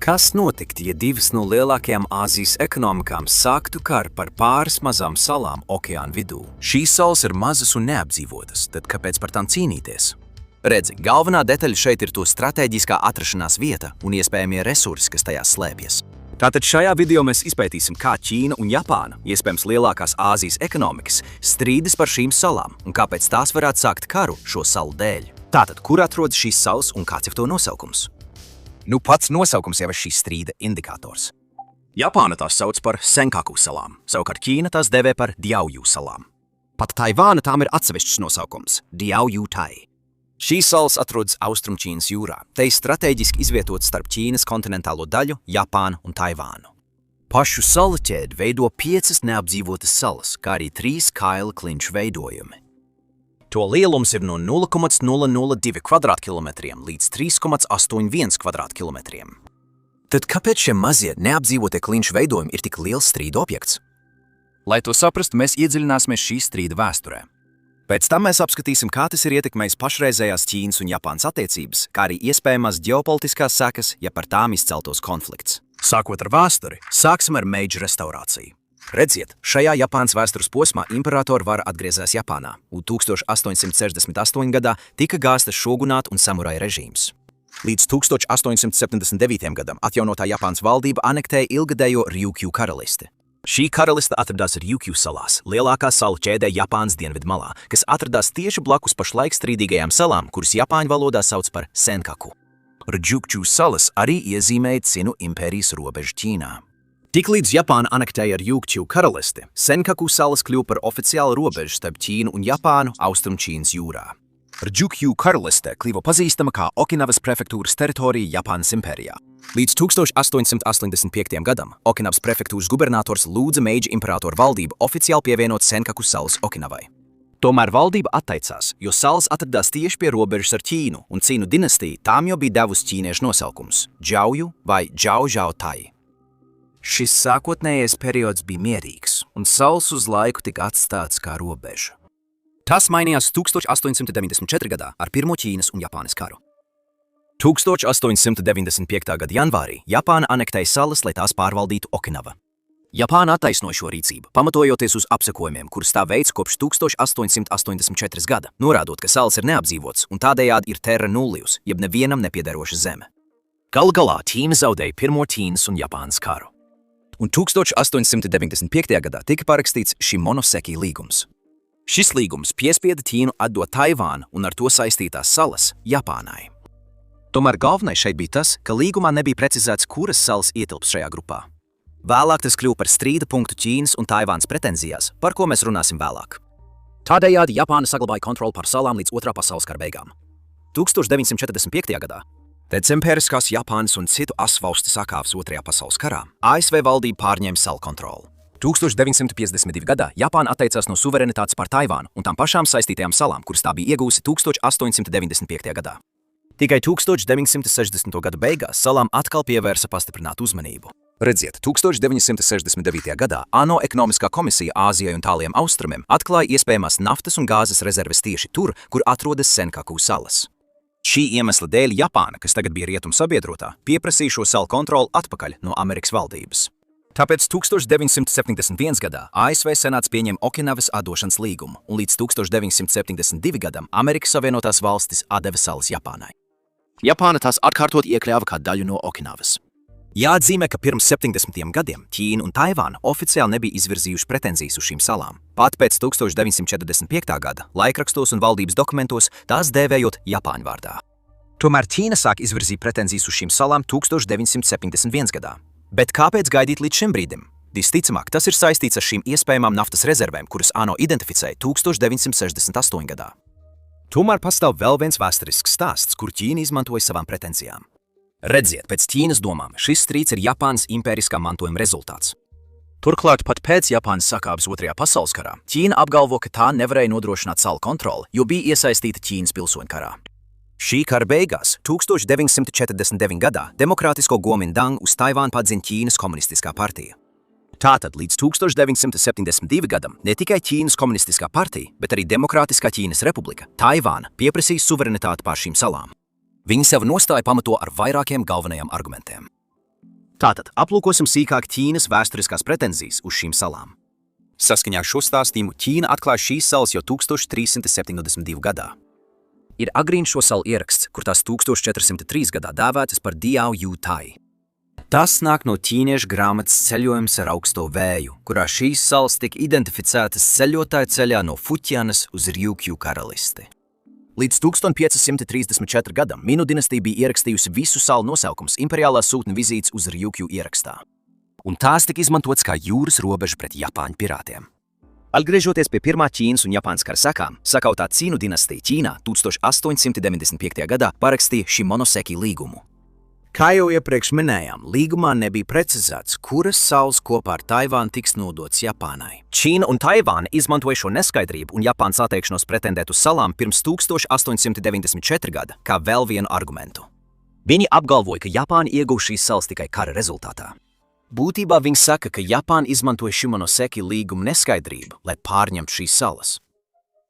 Kas notiktu, ja divas no lielākajām Āzijas ekonomikām sāktu karu par pāris mazām salām okeāna vidū? Šīs salas ir mazas un neapdzīvotas, tad kāpēc par tām cīnīties? Redzi, galvenā detaļa šeit ir to stratēģiskā atrašanās vieta un iespējamie resursi, kas tajās slēpjas. Tātad šajā video mēs izpētīsim, kā Ķīna un Japāna, iespējams lielākās Āzijas ekonomikas, strīdas par šīm salām un kāpēc tās varētu sākt karu šo salu dēļ. Tātad, kur atrodas šīs salas un kāds ir to nosaukums? Nu, pats nosaukums jau ir šī strīda indikators. Japāna tās sauc par Senkaku salām, savukārt Ķīna tās devē par Diaoju salām. Pat Taivāna tām ir atsevišķs nosaukums – Diaoju Tai. Šīs salas atrodas Austrumķīnas jūrā. Te ir strateģiski izvietotas starp Ķīnas kontinentālo daļu, Japānu un Taivānu. Pašu salu ķēdi veido 5 neapdzīvotas salas, kā arī 3 kaila klinšu veidojumi. To lielums ir no 0,002 kvadrātkilometriem līdz 3,81 kvadrātkilometriem. Tad kāpēc šie mazie neapdzīvotie klinšu veidojumi ir tik liels strīdu objekts? Lai to saprastu, mēs iedziļināsimies šīs strīda vēsturē. Pēc tam mēs apskatīsim, kā tas ir ietekmējis pašreizējās Ķīnas un Japānas attiecības, kā arī iespējamās ģeopolitiskās sekas, ja par tām izceltos konflikts. Sākot ar vēsturi, sāksim ar Meidžu restaurāciju. Redziet, šajā Japānas vēstures posmā imperatora vara atgriezās Japānā, un 1868. gadā tika gāztas šogunāta un samuraja režīms. Līdz 1879. gadam atjaunotā Japānas valdība anektēja ilgadējo Rjūkju karalisti. Šī karaliste atradās Rjūkju salās, lielākā salu ķēdē Japānas dienvidu malā, kas atradās tieši blakus pašlaik strīdīgajām salām, kuras japāņu valodā sauc par Senkaku. Rjūkju salas arī iezīmēja Cinu impērijas robežu Ķīnā. Tiklīdz Japāna anektēja Rjūkju karalisti, Senkaku salas kļuva par oficiālu robežu starp Ķīnu un Japānu Austrumķīnas jūrā. Rjūkju karaliste kļuva pazīstama kā Okinavas prefektūras teritorija Japānas impērijā. Līdz 1885. gadam Okinavas prefektūras gubernators lūdza Meidžu imperatora valdību oficiāli pievienot Senkaku salas Okinavai. Tomēr valdība atteicās, jo salas atradās tieši pie robežas ar Ķīnu, un Cinu dinastija tām jau bija devusi ķīniešu nosaukums – Džauju vai Džaožao Tai. Šis sākotnējais periods bija mierīgs, un salas uz laiku tika atstāts kā robeža. Tas mainījās 1894. gadā ar Pirmo Ķīnas un Japānas karu. 1895. gada janvārī Japāna anektēja salas, lai tās pārvaldītu Okinava. Japāna attaisnoja šo rīcību, pamatojoties uz apsekojumiem, kurus tā veids kopš 1884. gada, norādot, ka salas ir neapdzīvotas un tādējādi ir terra nullius, jeb nevienam nepiederoša zeme. Galu galā Ķīna zaudēja Pirmo Ķīnas un Japānas karu. Un 1895. gadā tika parakstīts Šimonoseki līgums. Šis līgums piespieda Ķīnu atdot Taivānu un ar to saistītās salas Japānai. Tomēr galvenais šeit bija tas, ka līgumā nebija precizēts, kuras salas ietilps šajā grupā. Vēlāk tas kļuva par strīda punktu Ķīnas un Taivānas pretenzijās, par ko mēs runāsim vēlāk. Tādējādi Japāna saglabāja kontroli pār salām līdz Otrā pasaules kara beigām. 1945. gadā pēc impēriskās Japānas un citu asvalstu sakāves Otrajā pasaules karā ASV valdība pārņēma salu kontroli. 1952. gadā Japāna atteicās no suverenitātes pār Taivānu un tām pašām saistītajām salām, kuras tā bija iegūsi 1895. gadā. Tikai 1960. gada beigās salām atkal pievērsa pastiprinātu uzmanību. Redziet, 1969. gadā ANO ekonomiskā komisija Āzijai un tāliem austrumiem atklāja iespējamās naftas un gāzes rezerves tieši tur, kur atrodas Senkaku salas. Šī iemesla dēļ Japāna, kas tagad bija rietumu sabiedrotā, pieprasīja šo salu kontroli atpakaļ no Amerikas valdības. Tāpēc 1971. gadā ASV senāts pieņēma Okinavas atdošanas līgumu, un līdz 1972. gadam Amerikas Savienotās valstis atdeva salas Japānai. Japāna tās atkārtot iekļāva kā daļu no Okinavas. Jāatzīmē, ka pirms 70 gadiem Ķīna un Taivāna oficiāli nebija izvirzījuši pretenzijas uz šīm salām. Pat pēc 1945. gada laikrakstos un valdības dokumentos tās dēvējot Japāņu vārdā. Tomēr Ķīna sāk izvirzīt pretenzijas uz šīm salām 1971. gadā. Bet kāpēc gaidīt līdz šim brīdim? Visticamāk, tas ir saistīts ar šīm iespējamām naftas rezervēm, kuras ANO identificēja 1968. gadā. Tomēr pastāv vēl viens vēsturisks stāsts, kur Ķīna izmantoja savām pretenzijām. Redziet, pēc Ķīnas domām, šis strīds ir Japānas impēriskā mantojuma rezultāts. Turklāt pat pēc Japānas sakāves Otrajā pasaules karā Ķīna apgalvo, ka tā nevarēja nodrošināt salu kontroli, jo bija iesaistīta Ķīnas pilsoņu karā. Šī kara beigās, 1949. gadā, demokrātisko Guomindangu uz Taivānu padziņa Ķīnas komunistiskā partija. Tātad līdz 1972. gadam ne tikai Ķīnas komunistiskā partija, bet arī Demokrātiskā Ķīnas republika, Taivāna, pieprasīja suverenitāti pār šīm salām. Viņi savu nostāju pamato ar vairākiem galvenajiem argumentiem. Tātad aplūkosim sīkāk Ķīnas vēsturiskās pretenzijas uz šīm salām. Saskaņā ar šo stāstījumu Ķīna atklāja šīs salas jau 1372. gadā. Ir agrīns šo salu ieraksts, kur tās 1403. gadā dēvētas par Diao Yu Tai. Tas nāk no ķīniešu grāmatas Ceļojums ar augsto vēju, kurā šīs salas tika identificētas ceļotāju ceļā no Fuķjanas uz Rjūkju karalisti. Līdz 1534. gadam Minu dinastija bija ierakstījusi visu salu nosaukums imperiālā sūtņa vizītes uz Rjūkju ierakstā. Un tās tika izmantotas kā jūras robeža pret Japāņu pirātiem. Atgriežoties pie pirmā Ķīnas un Japānas kara sekām, sakautā Cīnu dinastija Ķīnā 1895. gadā parakstīja Šimonoseki līgumu. Kā jau iepriekš minējām, līgumā nebija precizēts, kuras salas kopā ar Taivānu tiks nodots Japānai. Ķīna un Taivāna izmantoja šo neskaidrību un Japānas atteikšanos pretendēt uz salām pirms 1894. gada kā vēl vienu argumentu. Viņi apgalvoja, ka Japāna ieguva šīs salas tikai kara rezultātā. Būtībā viņi saka, ka Japāna izmantoja Šimonoseki līguma neskaidrību, lai pārņemtu šīs salas.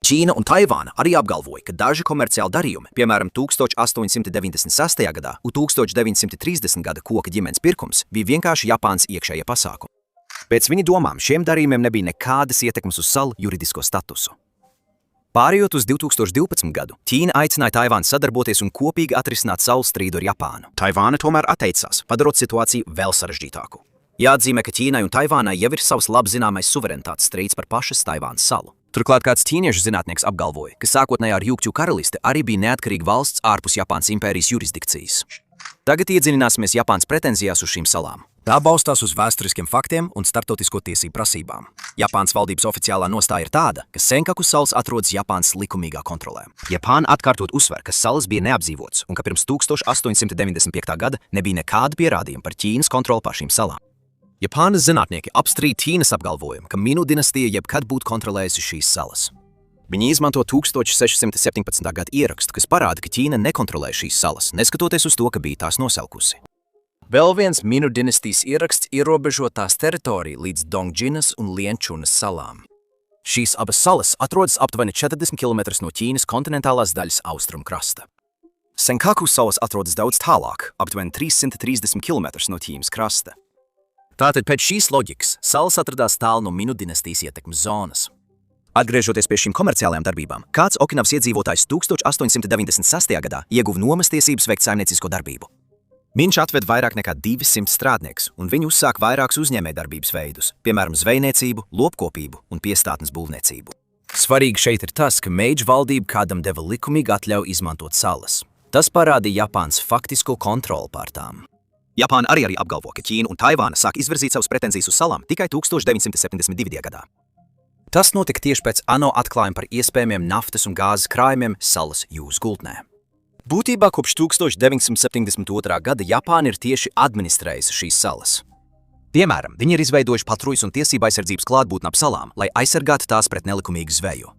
Ķīna un Taivāna arī apgalvoja, ka daži komerciāli darījumi, piemēram 1896. gadā un 1930. gada koka ģimenes pirkums, bija vienkārši Japānas iekšējie pasākumi. Pēc viņa domām šiem darījumiem nebija nekādas ietekmes uz salu juridisko statusu. Pārējot uz 2012. gadu, Ķīna aicināja Taivānu sadarboties un kopīgi atrisināt salu strīdu ar Japānu. Taivāna tomēr atteicās, padarot situāciju vēl sarežģītāku. Jāatzīmē, ka Ķīnai un Taivānai jau ir savs labi zināmais suverenitātes strīds par pašas Taivānas salu. Turklāt kāds ķīniešu zinātnieks apgalvoja, ka sākotnēji ar Rjūkju karalisti arī bija neatkarīga valsts ārpus Japānas impērijas jurisdikcijas. Tagad iedziļināsimies Japānas pretenzijās uz šīm salām. Tā balstās uz vēsturiskiem faktiem un starptautisko tiesību prasībām. Japānas valdības oficiālā nostāja ir tāda, ka Senkaku salas atrodas Japānas likumīgā kontrolē. Japāna atkārtot uzsver, ka salas bija neapdzīvotas un ka pirms 1895. gada nebija nekāda pierādījuma par Ķīnas kontroli pār šīm salām. Japānas zinātnieki apstrīd Ķīnas apgalvojumu, ka Minu dinastija jebkad būtu kontrolējusi šīs salas. Viņi izmanto 1617. gada ierakstu, kas parāda, ka Ķīna nekontrolē šīs salas, neskatoties uz to, ka bija tās nosaukusi. Vēl viens Minu dinastijas ieraksts ierobežo tās teritoriju līdz Dongdžinas un Lienčunas salām. Šīs abas salas atrodas aptuveni 40 km no Ķīnas kontinentālās daļas austrumu krasta. Senkaku salas atrodas daudz tālāk, aptuveni 330 km no Ķīnas krasta. Tātad pēc šīs loģikas salas atradās tālu no Minu dinastijas ietekmes zonas. Atgriežoties pie šīm komerciālajām darbībām, kāds Okinavas iedzīvotājs 1896. gadā ieguva nomas tiesības veikt saimniecisko darbību. Viņš atved vairāk nekā 200 strādniekus, un viņi uzsāka vairākus uzņēmējdarbības veidus, piemēram zvejniecību, lopkopību un piestātnes būvniecību. Svarīgi šeit ir tas, ka Meidžu valdība kādam deva likumīgu atļauju izmantot salas. Tas parādīja Japānas faktisko kontroli pār tām. Japāna arī apgalvo, ka Ķīna un Taivāna sāk izvirzīt savas pretenzijas uz salām tikai 1972. gadā. Tas notika tieši pēc ANO atklājuma par iespējamiem naftas un gāzes krājumiem salas jūras gultnē. Būtībā kopš 1972. gada Japāna ir tieši administrējusi šīs salas. Piemēram, viņi ir izveidojuši patruļas un tiesību aizsardzības klātbūtni ap salām, lai aizsargātu tās pret nelikumīgu zveju.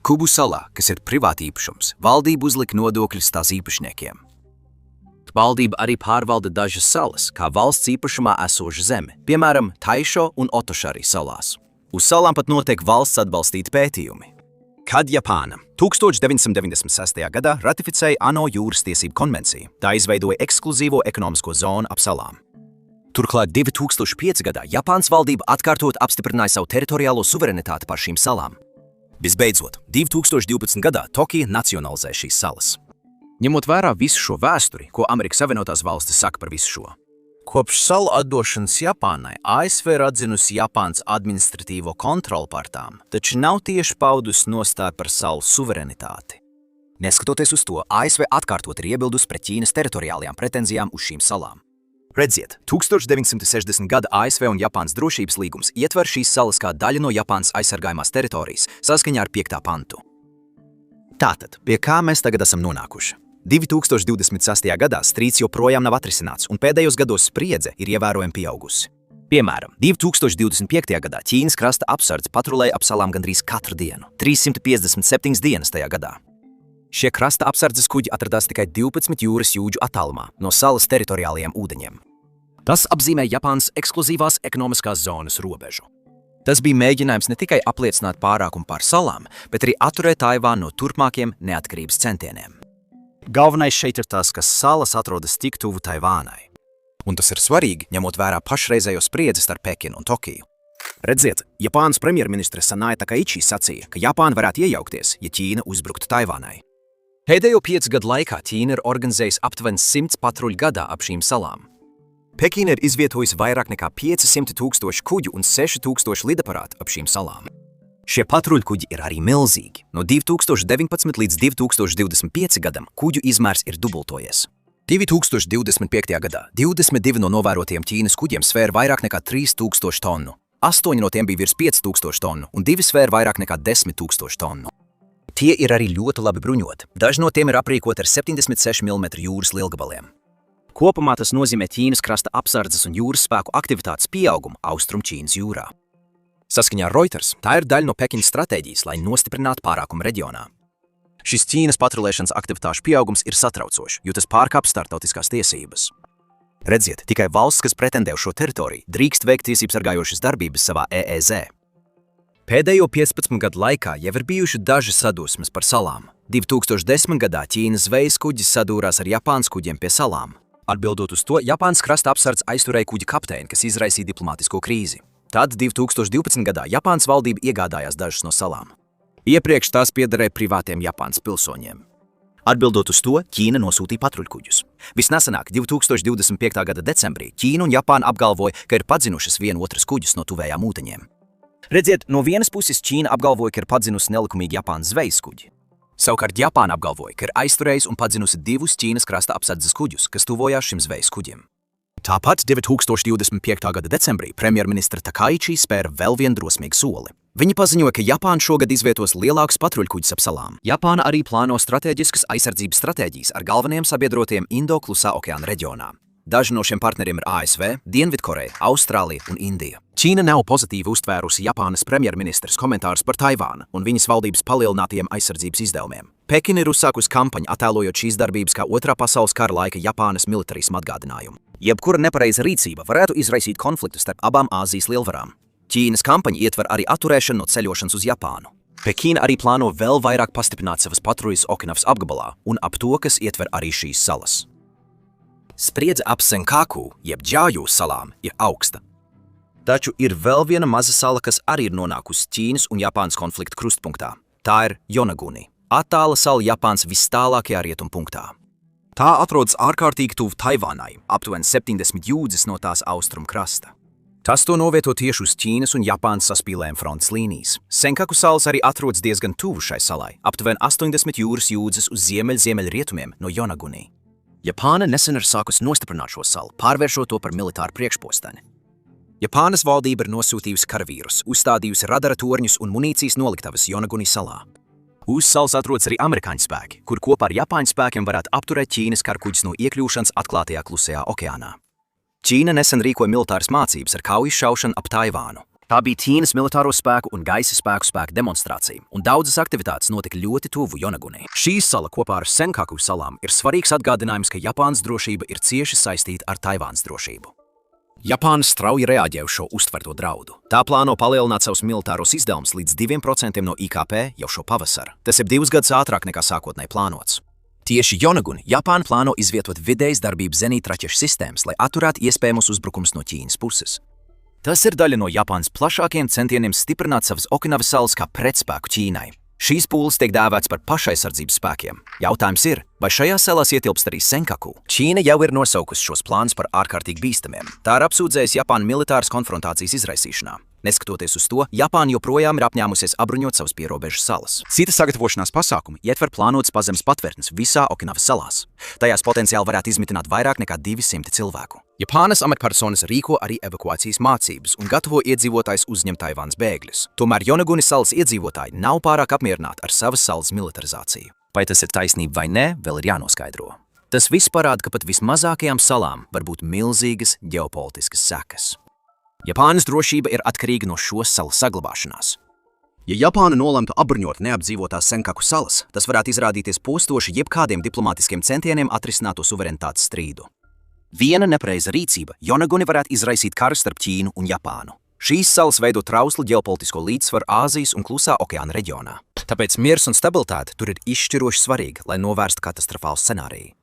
Kubu salā, kas ir privāti īpašums, valdība uzlika nodokļus tās īpašniekiem. Valdība arī pārvalda dažas salas, kā valsts īpašumā esoša zeme, piemēram, Taišo un Otošari salās. Uz salām pat notiek valsts atbalstīti pētījumi. Kad Japāna 1996. gadā ratificēja ANO jūras tiesību konvenciju, tā izveidoja ekskluzīvo ekonomisko zonu ap salām. Turklāt 2005. gadā Japānas valdība atkārtot apstiprināja savu teritoriālo suverenitāti pār šīm salām. Visbeidzot, 2012. gadā Tokija nacionalizēja šīs salas. Ņemot vērā visu šo vēsturi, ko Amerikas Savienotās valstis saka par visu šo. Kopš salu atdošanas Japānai, ASV ir atzinusi Japānas administratīvo kontroli pār tām, taču nav tieši paudusi nostāju par salu suverenitāti. Neskatoties uz to, ASV atkārtot ir iebildusi pret Ķīnas teritoriālajām pretenzijām uz šīm salām. Redziet, 1960. gada ASV un Japānas drošības līgums ietver šīs salas kā daļu no Japānas aizsargājumās teritorijas saskaņā ar 5. pantu. Tātad, pie kā mēs tagad esam nonākuši? 2026. gadā strīds joprojām nav atrisināts, un pēdējos gados spriedze ir ievērojami pieaugusi. Piemēram, 2025. gadā Ķīnas krasta apsardze patrulēja ap salām gandrīz katru dienu, 357 dienas tajā gadā. Šie krasta apsardzes kuģi atradās tikai 12 jūras jūdžu attālumā no salas teritoriālajiem ūdeņiem. Tas apzīmē Japānas ekskluzīvās ekonomiskās zonas robežu. Tas bija mēģinājums ne tikai apliecināt pārākumu pār salām, bet arī atturēt Taivānu no turpmākiem neatkarības centieniem. Galvenais šeit ir tas, ka salas atrodas tik tuvu Taivānai. Un tas ir svarīgi, ņemot vērā pašreizējo spriedzi starp Pekinu un Tokiju. Redziet, Japānas premjerministre Sanae Takaichi sacīja, ka Japāna varētu iejaukties, ja Ķīna uzbruktu Taivānai. Pēdējo 5 gadu laikā Ķīna ir organizējusi aptuveni 100 patruļu gadā ap šīm salām. Pekīna ir izvietojusi vairāk nekā 500,000 kuģu un 6,000 lidaparātu ap šīm salām. Šie patruļkuģi ir arī milzīgi. No 2019 līdz 2025 gadam kuģu izmērs ir dubultojies. 2025. gadā 22 no novērotajiem Ķīnas kuģiem svēra vairāk nekā 3,000 tonu. 8 no tiem bija virs 5,000 tonu un 2 svēra vairāk nekā 10,000 tonu. Tie ir arī ļoti labi bruņoti. Daži no tiem ir aprīkoti ar 76 mm jūras lielgabaliem. Kopumā tas nozīmē Ķīnas krasta apsardzes un jūras spēku aktivitātes pieaugumu Austrum Ķīnas jūrā. Saskaņā ar Reuters, tā ir daļa no Pekinas stratēģijas, lai nostiprinātu pārākumu reģionā. Šis Ķīnas patrulēšanas aktivitāšu pieaugums ir satraucošs, jo tas pārkāpj starptautiskās tiesības. Redziet, tikai valsts, kas pretendē uz šo teritoriju, drīkst veikt tiesības sargājošas darbības savā EEZ. Pēdējo 15 gadu laikā jau ir bijuši daži sadursmes par salām. 2010. gadā Ķīnas zvejas kuģis sadūrās ar Japānas kuģiem pie salām. Atbildot uz to, Japānas krasta apsardze aizturēja kuģa kapteini, kas izraisīja diplomātisko krīzi. Tad 2012. gadā Japānas valdība iegādājās dažas no salām. Iepriekš tās piederēja privātiem Japānas pilsoņiem. Atbildot uz to, Ķīna nosūtīja patruļkuģus. Visnesenāk, 2025. gada decembrī, Ķīna un Japāna apgalvoja, ka ir padzinušas vienotras kuģus no tuvējām ūdeņiem. Redziet, no vienas puses Ķīna apgalvoja, ka ir padzinusi nelikumīgi Japānas zvejas kuģi. Savukārt Japāna apgalvoja, ka ir aizturējusi un padzinusi 2 Ķīnas krasta apsardzes kuģus, kas tuvojās šim zvejas kuģim. Tāpat 2025. gada decembrī premjerministre Takaichi spēra vēl vienu drosmīgu soli. Viņa paziņoja, ka Japāna šogad izvietos lielākus patruļkuģus ap salām. Japāna arī plāno strateģiskas aizsardzības stratēģijas ar galvenajiem sabiedrotiem Indo-Klusā okeāna reģionā. Daži no šiem partneriem ir ASV, Dienvidkoreja, Austrālija un Indija. Ķīna nav pozitīvi uztvērusi Japānas premjerministres komentārus par Taivānu un viņas valdības palielinātajiem aizsardzības izdevumiem. Pekina ir uzsākusi kampaņu, attēlojot šīs darbības kā Otrā pasaules kara laika Japānas militarisma atgādinājumu. Jebkura nepareiza rīcība varētu izraisīt konfliktu starp abām Āzijas lielvarām. Ķīnas kampaņa ietver arī atturēšanu no ceļošanas uz Japānu. Pekina arī plāno vēl vairāk pastiprināt savas patruļas Okinavas apgabalā un ap to, kas ietver arī šīs salas. Spriedze ap Senkaku, jeb Džāju salām, ir augsta. Taču ir vēl viena maza sala, kas arī ir nonākusi Ķīnas un Japānas konflikta krustpunktā. Tā ir Jonaguni, attāla sala Japānas vistālākajā rietumpunktā. Tā atrodas ārkārtīgi tuvu Taivānai, aptuveni 70 jūdzes no tās austrumu krasta. Tas to novieto tieši uz Ķīnas un Japānas saspīlējuma frontes līnijas. Senkaku salas arī atrodas diezgan tuvu šai salai, aptuveni 80 jūras jūdzes uz ziemeļrietumiem no Jonaguni. Japāna nesen ir sākusi nostiprināt šo salu, pārvēršot to par militāru priekšposteni. Japānas valdība ir nosūtījusi karavīrus, uzstādījusi radara torņus un munīcijas noliktavas Jonaguni salā. Uz salas atrodas arī amerikāņu spēki, kur kopā ar Japāņu spēkiem varētu apturēt Ķīnas karakuģus no iekļūšanas atklātajā Klusajā okeānā. Ķīna nesen rīkoja militāras mācības ar kaujas šaušanu ap Taivānu. Tā bija Ķīnas militāro spēku un gaisa spēku demonstrācija, un daudzas aktivitātes notika ļoti tuvu Jonagunai. Šī sala kopā ar Senkaku salām ir svarīgs atgādinājums, ka Japānas drošība ir cieši saistīta ar Taivānas drošību. Japāna strauji reaģē uz šo uztverto draudu. Tā plāno palielināt savus militāros izdevumus līdz 2% no IKP jau šo pavasaru. Tas ir 2 gadus ātrāk nekā sākotnēji plānots. Tieši Jonaguni Japāna plāno izvietot vidējas darbības zenītraķešu sistēmas, lai atturētu iespējamus uzbrukums no Ķīnas puses. Tas ir daļa no Japānas plašākiem centieniem stiprināt savas Okinavas salas kā pretspēku Ķīnai. Šīs pūles tiek dēvēts par pašaizsardzības spēkiem. Jautājums ir, vai šajās salās ietilpst arī Senkaku? Ķīna jau ir nosaukusi šos plānus par ārkārtīgi bīstamiem. Tā ir apsūdzējusi Japānu militāras konfrontācijas izraisīšanā. Neskatoties uz to, Japāna joprojām ir apņēmusies apbruņot savas pierobežas salas. Cita sagatavošanās pasākumi ietver plānotas pazemes patvērtnes visā Okinavas salās. Tajās potenciāli varētu izmitināt vairāk nekā 200 cilvēku. Japānas amatpersonas rīko arī evakuācijas mācības un gatavo iedzīvotājus uzņemt Taivānas bēgļus. Tomēr Jonaguni salas iedzīvotāji nav pārāk apmierināti ar savas salas militarizāciju. Vai tas ir taisnība vai nē, vēl ir jānoskaidro. Tas viss parāda, ka pat vismazākajām salām var būt milzīgas ģeopolitiskas sekas. Japānas drošība ir atkarīga no šo salu saglabāšanās. Ja Japāna nolemtu apbruņot neapdzīvotās Senkaku salas, tas varētu izrādīties postoši jebkādiem diplomātiskiem centieniem atrisināt to suverenitātes strīdu. Viena nepareiza rīcība Jonaguni varētu izraisīt karu starp Ķīnu un Japānu. Šīs salas veido trauslu ģeopolitisko līdzsvaru Āzijas un Klusā okeāna reģionā. Tāpēc miers un stabilitāte tur ir izšķiroši svarīgi, lai novērstu katastrofālu scenāriju.